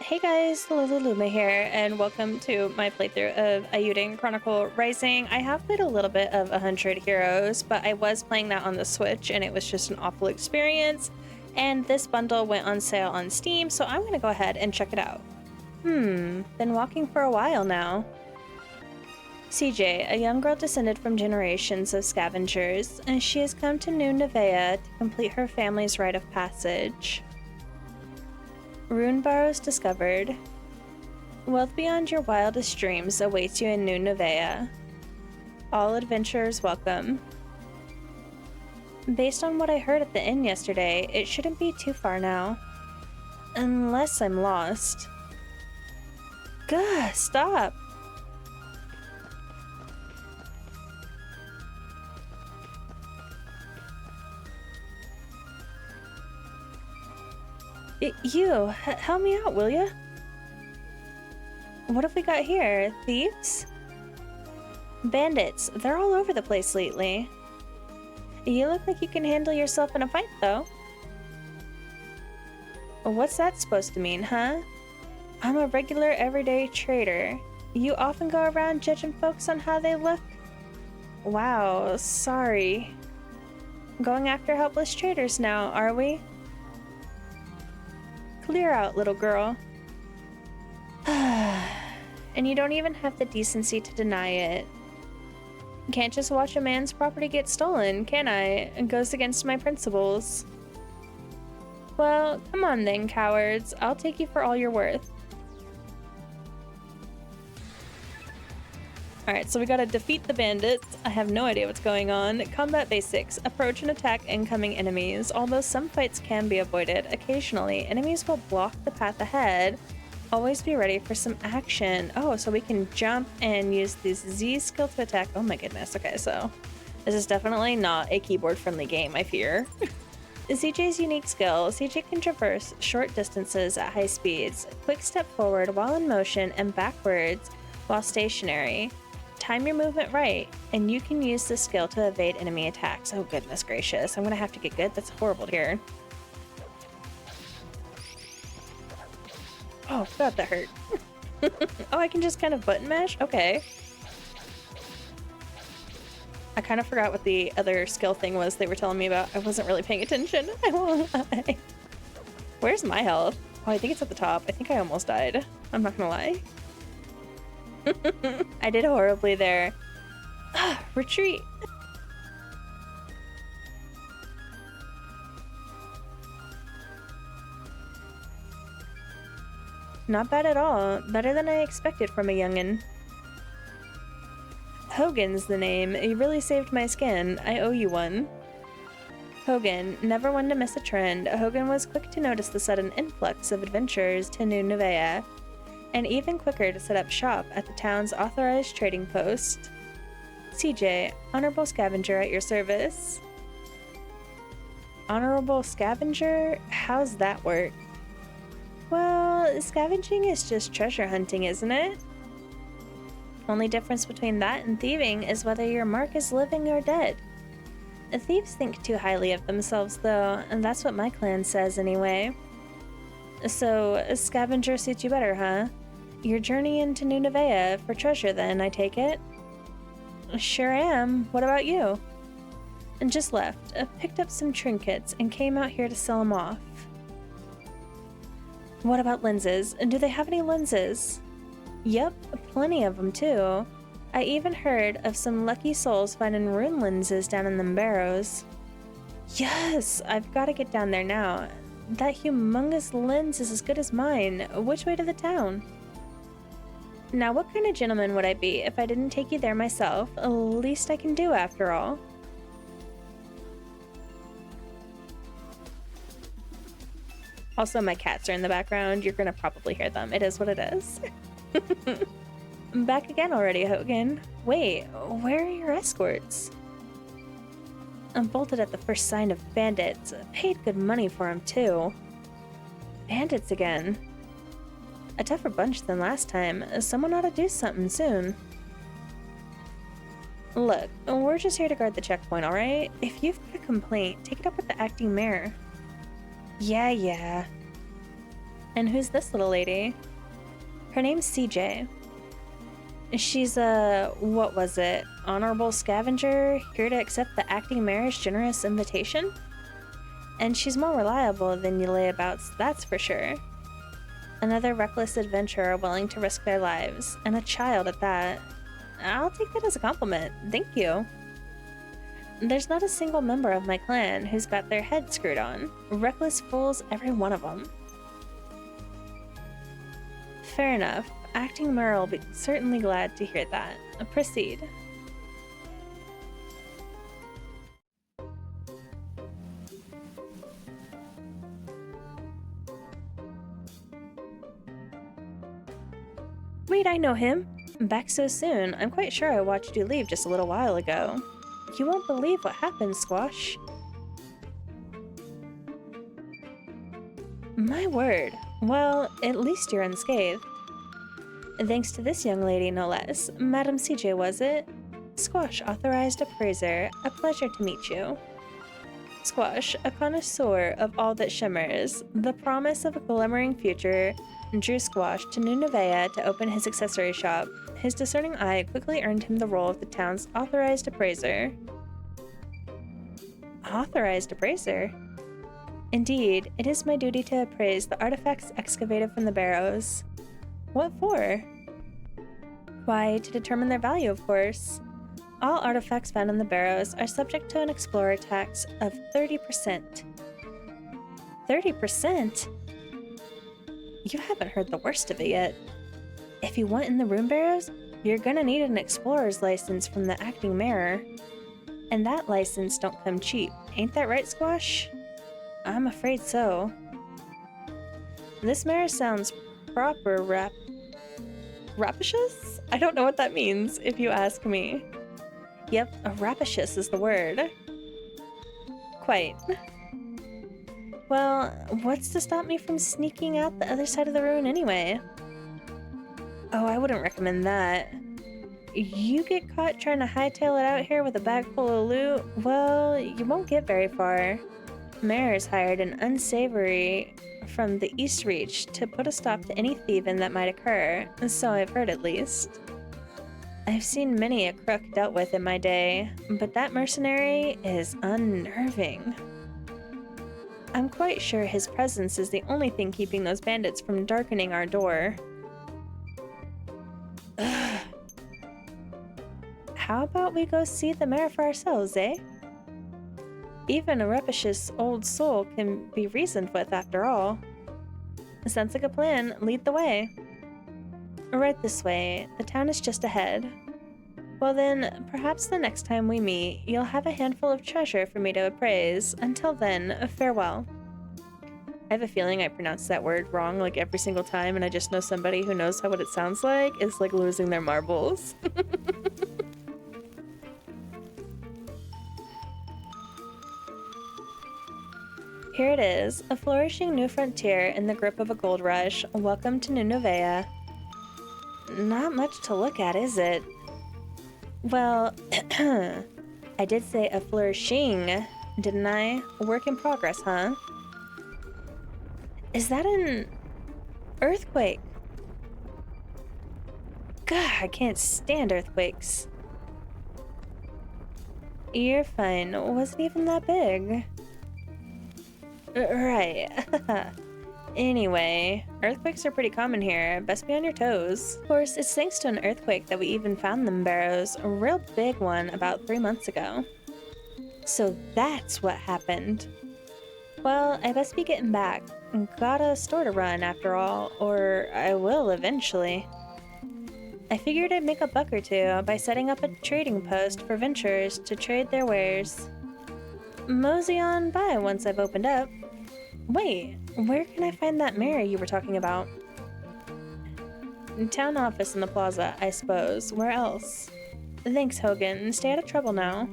Hey guys, Luma here, and welcome to my playthrough of Eiyuden Chronicle Rising. I have played a little bit of 100 Heroes, but I was playing that on the Switch, and it was just an awful experience. And this bundle went on sale on Steam, so I'm going to go ahead and check it out. Been walking for a while now. CJ, a young girl descended from generations of scavengers, and she has come to New Nevea to complete her family's rite of passage. Rune burrows discovered. Wealth beyond your wildest dreams awaits you in New Nevea. All adventurers welcome. Based on what I heard at the inn yesterday, it shouldn't be too far now. Unless I'm lost. Gah, stop! Help me out, will ya? What have we got here? Thieves? Bandits. They're all over the place lately. You look like you can handle yourself in a fight, though. What's that supposed to mean, huh? I'm a regular, everyday trader. You often go around judging folks on how they look? Wow, sorry. Going after helpless traders now, are we? Clear out, little girl. And you don't even have the decency to deny it. Can't just watch a man's property get stolen, can I? It goes against my principles. Well, come on then, cowards. I'll take you for all you're worth. Alright, so we gotta defeat the bandits. I have no idea what's going on. Combat basics. Approach and attack incoming enemies. Although some fights can be avoided, occasionally enemies will block the path ahead. Always be ready for some action. Oh, so we can jump and use this Z skill to attack. Oh my goodness. Okay, so this is definitely not a keyboard-friendly game, I fear. CJ's unique skill. CJ can traverse short distances at high speeds. Quick step forward while in motion and backwards while stationary. Time your movement right, and you can use this skill to evade enemy attacks. Oh goodness gracious, I'm gonna have to get good. That's horrible here. Oh god, that hurt. Oh, I can just kind of button mash? Okay. I kind of forgot what the other skill thing was they were telling me about. I wasn't really paying attention. I won't lie. Where's my health? Oh, I think it's at the top. I think I almost died. I'm not gonna lie. I did horribly there. Retreat. Not bad at all. Better than I expected from a youngin'. Hogan's the name. You really saved my skin. I owe you one. Hogan, never one to miss a trend. Hogan was quick to notice the sudden influx of adventurers to New Nevea, and even quicker to set up shop at the town's authorized trading post. CJ, Honorable Scavenger at your service. Honorable Scavenger? How's that work? Well, scavenging is just treasure hunting, isn't it? Only difference between that and thieving is whether your mark is living or dead. Thieves think too highly of themselves, though, and that's what my clan says anyway. So, a scavenger suits you better, huh? You're journeying to New Nevea for treasure then, I take it? Sure am. What about you? And just left. Picked up some trinkets and came out here to sell them off. What about lenses? Do they have any lenses? Yep, plenty of them too. I even heard of some lucky souls finding rune lenses down in them barrows. Yes, I've got to get down there now. That humongous lens is as good as mine. Which way to the town? Now, what kind of gentleman would I be if I didn't take you there myself? Least I can do, after all. Also, my cats are in the background. You're gonna probably hear them. It is what it is. Back again already, Hogan. Wait, where are your escorts? I'm bolted at the first sign of bandits. Paid good money for them, too. Bandits again. A tougher bunch than last time. Someone ought to do something soon. Look, we're just here to guard the checkpoint, alright? If you've got a complaint, take it up with the acting mayor. Yeah. And who's this little lady? Her name's CJ. She's a, what was it, honorable scavenger, here to accept the acting mayor's generous invitation? And she's more reliable than you layabouts, that's for sure. Another reckless adventurer willing to risk their lives, and a child at that. I'll take that as a compliment, thank you. There's not a single member of my clan who's got their head screwed on. Reckless fools, every one of them. Fair enough. Acting Mayor will be certainly glad to hear that. Proceed. Wait, I know him. Back so soon. I'm quite sure I watched you leave just a little while ago. You won't believe what happened, Squash. My word. Well, at least you're unscathed. Thanks to this young lady, no less. Madam CJ, was it? Squash, authorized appraiser. A pleasure to meet you. Squash, a connoisseur of all that shimmers. The promise of a glimmering future drew Squash to New Nevaeh to open his accessory shop. His discerning eye quickly earned him the role of the town's authorized appraiser. Authorized appraiser? Indeed, it is my duty to appraise the artifacts excavated from the barrows. What for? Why, to determine their value, of course. All artifacts found in the barrows are subject to an explorer tax of 30%. 30%? You haven't heard the worst of it yet. If you want in the rune barrows, you're gonna need an explorer's license from the acting mayor. And that license don't come cheap. Ain't that right, Squash? I'm afraid so. This mayor sounds proper rapicious? I don't know what that means, if you ask me. Yep, rapicious is the word. Quite. Well, what's to stop me from sneaking out the other side of the ruin anyway? Oh, I wouldn't recommend that. You get caught trying to hightail it out here with a bag full of loot, well, you won't get very far. Mayor's hired an unsavory from the East Reach to put a stop to any thieving that might occur, so I've heard at least. I've seen many a crook dealt with in my day, but that mercenary is unnerving. I'm quite sure his presence is the only thing keeping those bandits from darkening our door. Ugh. How about we go see the mayor for ourselves, eh? Even a rapacious old soul can be reasoned with after all. Sounds like a plan. Lead the way. Right this way. The town is just ahead. Well then, perhaps the next time we meet, you'll have a handful of treasure for me to appraise. Until then, farewell. I have a feeling I pronounce that word wrong like every single time, and I just know somebody who knows what it sounds like is like losing their marbles. Here it is, a flourishing new frontier in the grip of a gold rush. Welcome to New Nevaeh. Not much to look at, is it? Well, I did say a flourishing, didn't I? Work in progress, huh? Is that an earthquake? God, I can't stand earthquakes. You're fine. Wasn't even that big. Right. Anyway, earthquakes are pretty common here. Best be on your toes. Of course, it's thanks to an earthquake that we even found them barrows. A real big one about 3 months ago. So that's what happened. Well, I best be getting back. Got a store to run after all, or I will eventually. I figured I'd make a buck or two by setting up a trading post for venturers to trade their wares. Mosey on by once I've opened up. Wait, where can I find that mayor you were talking about? Town office in the plaza, I suppose. Where else? Thanks, Hogan. Stay out of trouble now.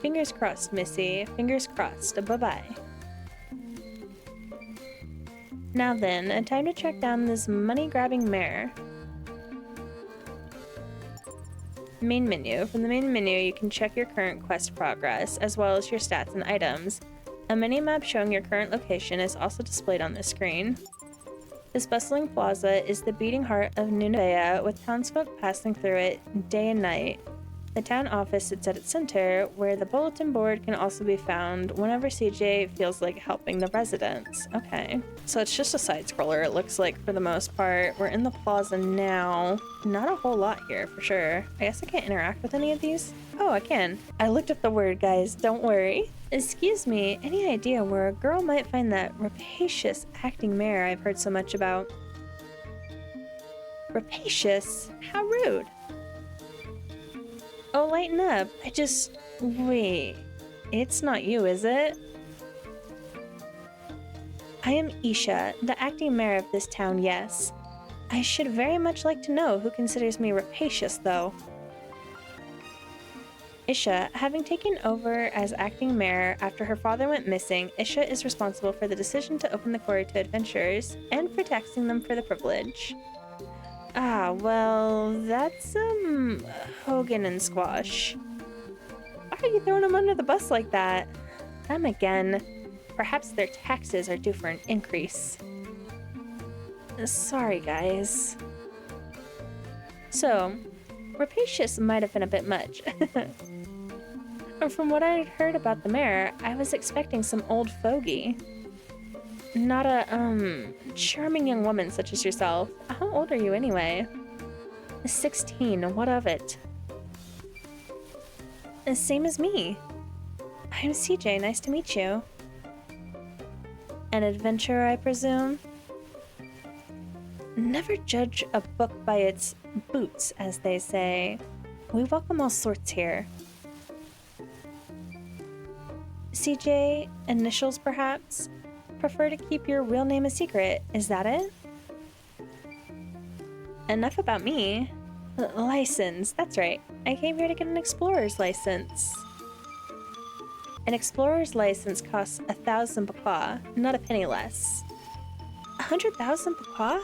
Fingers crossed, Missy. Fingers crossed. Bye-bye. Now then, time to track down this money-grabbing mayor. Main menu. From the main menu, you can check your current quest progress, as well as your stats and items. A mini-map showing your current location is also displayed on this screen. This bustling plaza is the beating heart of New Nevaeh, with townsfolk passing through it day and night. The town office sits at its center, where the bulletin board can also be found whenever CJ feels like helping the residents. Okay. So it's just a side-scroller, it looks like, for the most part. We're in the plaza now. Not a whole lot here, for sure. I guess I can't interact with any of these? Oh, I can. I looked up the word, guys. Don't worry. Excuse me, any idea where a girl might find that rapacious acting mayor I've heard so much about? Rapacious? How rude. Oh, lighten up. Wait. It's not you, is it? I am Isha, the acting mayor of this town, yes. I should very much like to know who considers me rapacious, though. Isha, having taken over as acting mayor after her father went missing, Isha is responsible for the decision to open the quarry to adventurers, and for taxing them for the privilege. Ah, well, that's, Hogan and Squash. Why are you throwing them under the bus like that? Them again. Perhaps their taxes are due for an increase. Sorry, guys. So, rapacious might have been a bit much. From what I had heard about the mayor, I was expecting some old fogey. Not a, charming young woman such as yourself. How old are you anyway? 16, what of it? Same as me. I'm CJ, nice to meet you. An adventurer, I presume? Never judge a book by its boots, as they say. We welcome all sorts here. CJ, initials perhaps? Prefer to keep your real name a secret, is that it? Enough about me. License, that's right. I came here to get an explorer's license. An explorer's license costs 1,000 bakwa, not a penny less. 100,000 bakwa?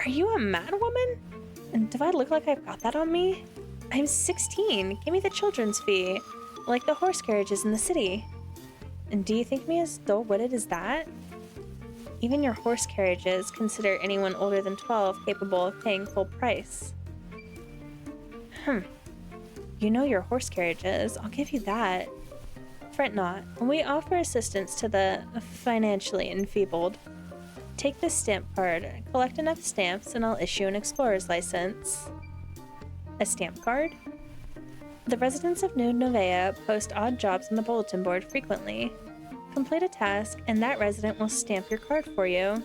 Are you a mad woman? And do I look like I've got that on me? I'm 16. Give me the children's fee, like the horse carriages in the city. And do you think me as dull-witted as that? Even your horse carriages consider anyone older than 12 capable of paying full price. You know your horse carriages, I'll give you that. Fret not, we offer assistance to the financially enfeebled. Take this stamp card, collect enough stamps, and I'll issue an explorer's license. A stamp card? The residents of New Nevaeh post odd jobs on the bulletin board frequently. Complete a task, and that resident will stamp your card for you.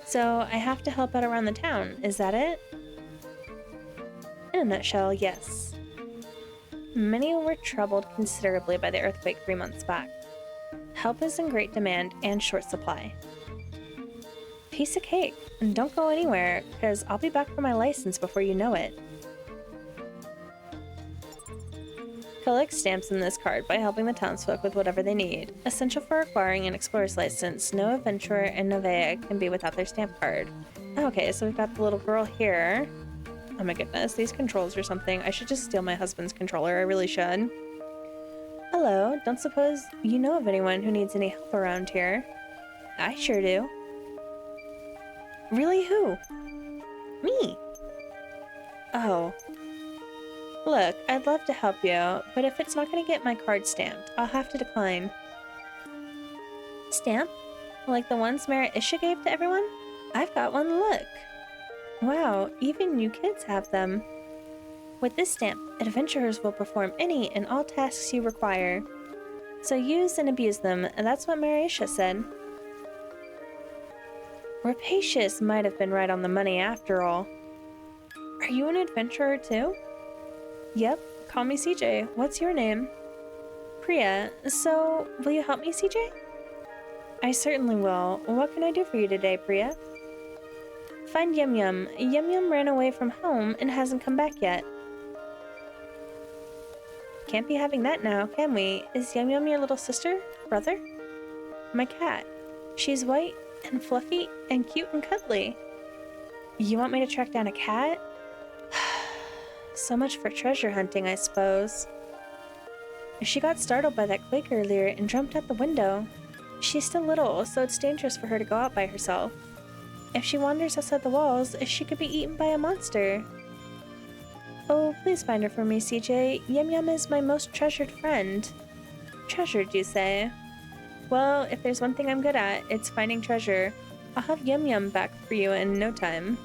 So I have to help out around the town, is that it? In a nutshell, yes. Many were troubled considerably by the earthquake 3 months back. Help is in great demand and short supply. Piece of cake, and don't go anywhere, because I'll be back for my license before you know it. Collect stamps in this card by helping the townsfolk with whatever they need. Essential for acquiring an explorer's license. No adventurer in Nevaeh can be without their stamp card. Okay, so we've got the little girl here. Oh my goodness, these controls or something. I should just steal my husband's controller, I really should. Hello, don't suppose you know of anyone who needs any help around here? I sure do. Really, who? Me. Oh. Look, I'd love to help you, but if it's not going to get my card stamped, I'll have to decline. Stamp? Like the ones Mayor Isha gave to everyone? I've got one, look. Wow, even you kids have them. With this stamp, adventurers will perform any and all tasks you require. So use and abuse them, and that's what Mayor Isha said. Rapacious might have been right on the money after all. Are you an adventurer too? Yep, call me CJ. What's your name? Priya. So, will you help me, CJ? I certainly will. What can I do for you today, Priya? Find Yum Yum. Yum Yum ran away from home and hasn't come back yet. Can't be having that now, can we? Is Yum Yum your little sister? Brother? My cat. She's white and fluffy and cute and cuddly. You want me to track down a cat? So much for treasure hunting, I suppose. She got startled by that quake earlier and jumped out the window. She's still little, so it's dangerous for her to go out by herself. If she wanders outside the walls, she could be eaten by a monster. Oh, please find her for me, CJ. Yum Yum is my most treasured friend. Treasured, you say? Well, if there's one thing I'm good at, it's finding treasure. I'll have Yum Yum back for you in no time.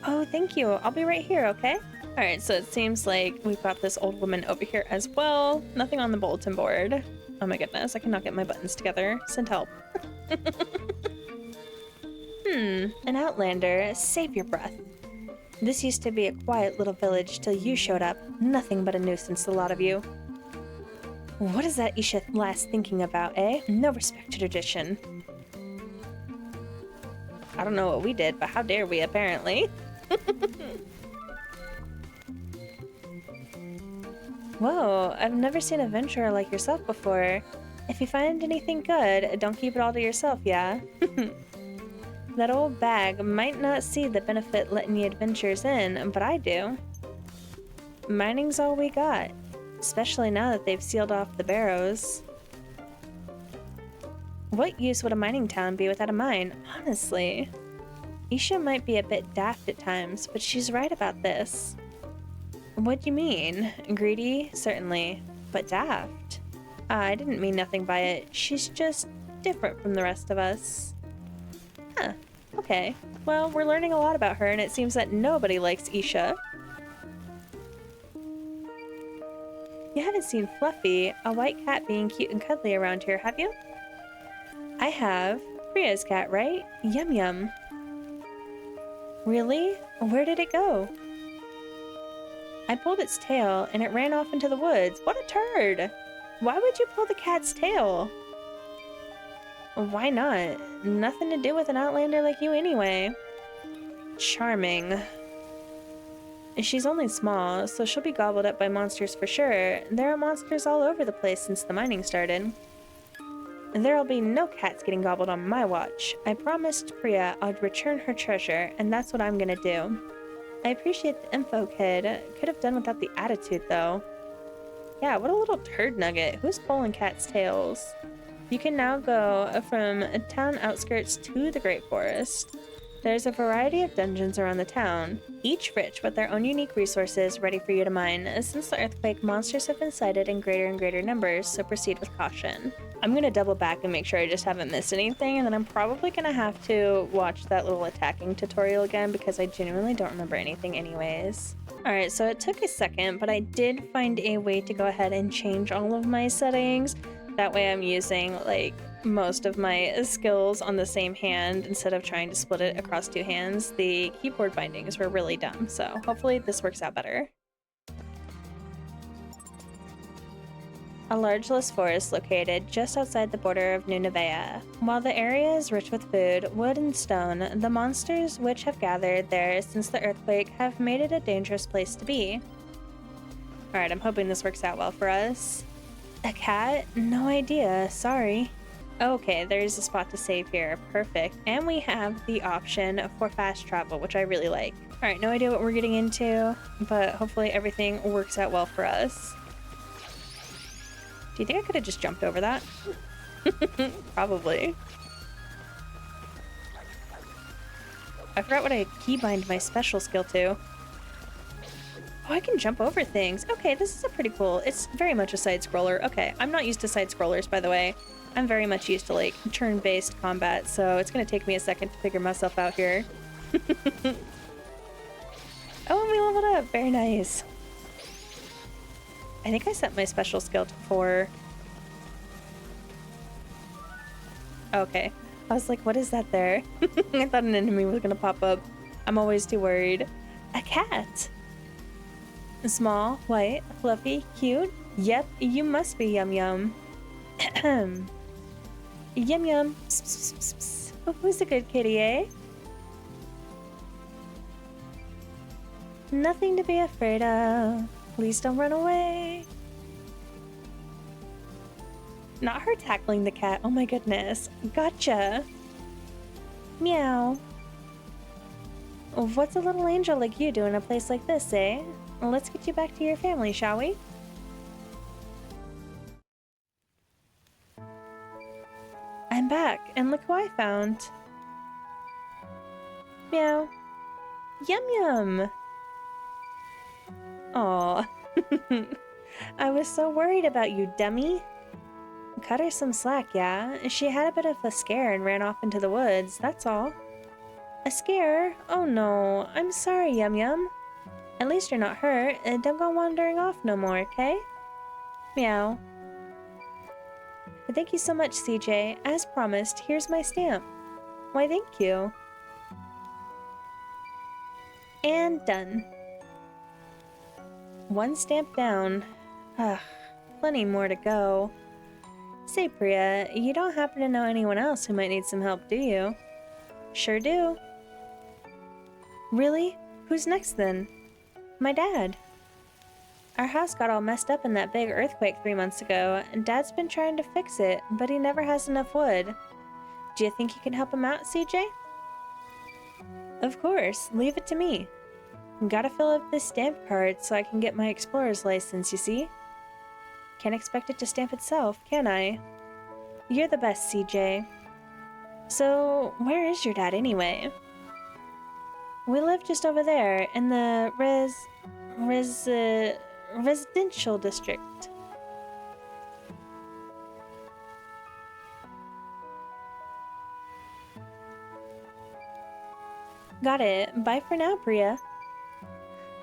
Oh, thank you. I'll be right here, okay? Alright, so it seems like we've got this old woman over here as well. Nothing on the bulletin board. Oh my goodness, I cannot get my buttons together. Send help. An outlander. Save your breath. This used to be a quiet little village till you showed up. Nothing but a nuisance, the lot of you. What is that Isha last thinking about, eh? No respect to tradition. I don't know what we did, but how dare we, apparently. Whoa, I've never seen a venturer like yourself before. If you find anything good, don't keep it all to yourself, yeah? That old bag might not see the benefit letting you adventures in, but I do. Mining's all we got, especially now that they've sealed off the barrows. What use would a mining town be without a mine, honestly? Isha might be a bit daft at times, but she's right about this. What do you mean? Greedy? Certainly. But daft? I didn't mean nothing by it. She's just different from the rest of us. Huh. Okay. Well, we're learning a lot about her, and it seems that nobody likes Isha. You haven't seen Fluffy, a white cat being cute and cuddly around here, have you? I have. Priya's cat, right? Yum Yum. Really? Where did it go? I pulled its tail, and it ran off into the woods. What a turd! Why would you pull the cat's tail? Why not? Nothing to do with an outlander like you anyway. Charming. She's only small, so she'll be gobbled up by monsters for sure. There are monsters all over the place since the mining started. There'll be no cats getting gobbled on my watch. I promised Priya I'd return her treasure, and that's what I'm gonna do. I appreciate the info, kid. Could have done without the attitude, though. Yeah, what a little turd nugget. Who's pulling cats' tails? You can now go from town outskirts to the Great Forest. There's a variety of dungeons around the town, each rich with their own unique resources ready for you to mine. Since the earthquake, monsters have been sighted in greater and greater numbers, so proceed with caution. I'm gonna double back and make sure I just haven't missed anything, and then I'm probably gonna have to watch that little attacking tutorial again because I genuinely don't remember anything anyways. Alright, so it took a second, but I did find a way to go ahead and change all of my settings. That way I'm using, like, most of my skills on the same hand instead of trying to split it across two hands. The keyboard bindings were really dumb, so hopefully this works out better. A largeless forest located just outside the border of New Nevea. While the area is rich with food, wood, and stone, the monsters which have gathered there since the earthquake have made it a dangerous place to be. Alright, I'm hoping this works out well for us. A cat? No idea, sorry. Okay, there's a spot to save here. Perfect. And we have the option for fast travel, which I really like. Alright, no idea what we're getting into, but hopefully everything works out well for us. Do you think I could have just jumped over that? Probably. I forgot what I keybind my special skill to. Oh, I can jump over things. Okay, this is a pretty cool. It's very much a side-scroller. Okay, I'm not used to side-scrollers, by the way. I'm very much used to, like, turn-based combat, so it's gonna take me a second to figure myself out here. Oh, and we leveled up. Very nice. I think I set my special skill to 4. Okay. I was like, what is that there? I thought an enemy was gonna pop up. I'm always too worried. A cat! Small, white, fluffy, cute? Yep, you must be Yum Yum. Yum Yum. Psst, psst, psst, psst. Oh, who's a good kitty, eh? Nothing to be afraid of. Please don't run away. Not her tackling the cat. Oh my goodness. Gotcha. Meow. What's a little angel like you do in a place like this, eh? Let's get you back to your family, shall we? I'm back, and look who I found. Meow. Yum yum. Aw. I was so worried about you, dummy. Cut her some slack, yeah? She had a bit of a scare and ran off into the woods, that's all. A scare? Oh no, I'm sorry, Yum Yum. At least you're not hurt, and don't go wandering off no more, okay? Meow. Thank you so much, CJ. As promised, here's my stamp. Why, thank you. And done. One stamp down. Ugh, plenty more to go. Say, Priya, you don't happen to know anyone else who might need some help, do you? Sure do. Really? Who's next then? My dad. Our house got all messed up in that big earthquake 3 months ago, and Dad's been trying to fix it, but he never has enough wood. Do you think you can help him out, CJ? Of course, leave it to me. Gotta fill up this stamp card so I can get my explorer's license, you see? Can't expect it to stamp itself, can I? You're the best, CJ. So, where is your dad anyway? We live just over there, in the residential district. Got it. Bye for now, Priya.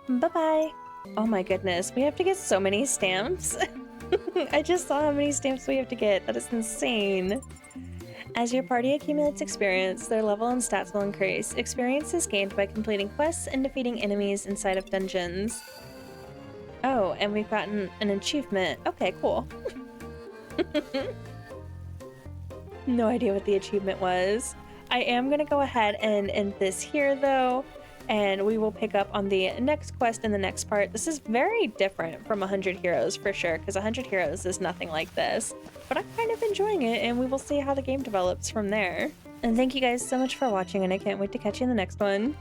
Bye-bye. Oh my goodness, we have to get so many stamps. I just saw how many stamps we have to get. That is insane. As your party accumulates experience, their level and stats will increase. Experience is gained by completing quests and defeating enemies inside of dungeons. Oh, and we've gotten an achievement. Okay, cool. No idea what the achievement was. I am going to go ahead and end this here, though, and we will pick up on the next quest in the next part. This is very different from 100 Heroes, for sure, because 100 Heroes is nothing like this. But I'm kind of enjoying it, and we will see how the game develops from there. And thank you guys so much for watching, and I can't wait to catch you in the next one.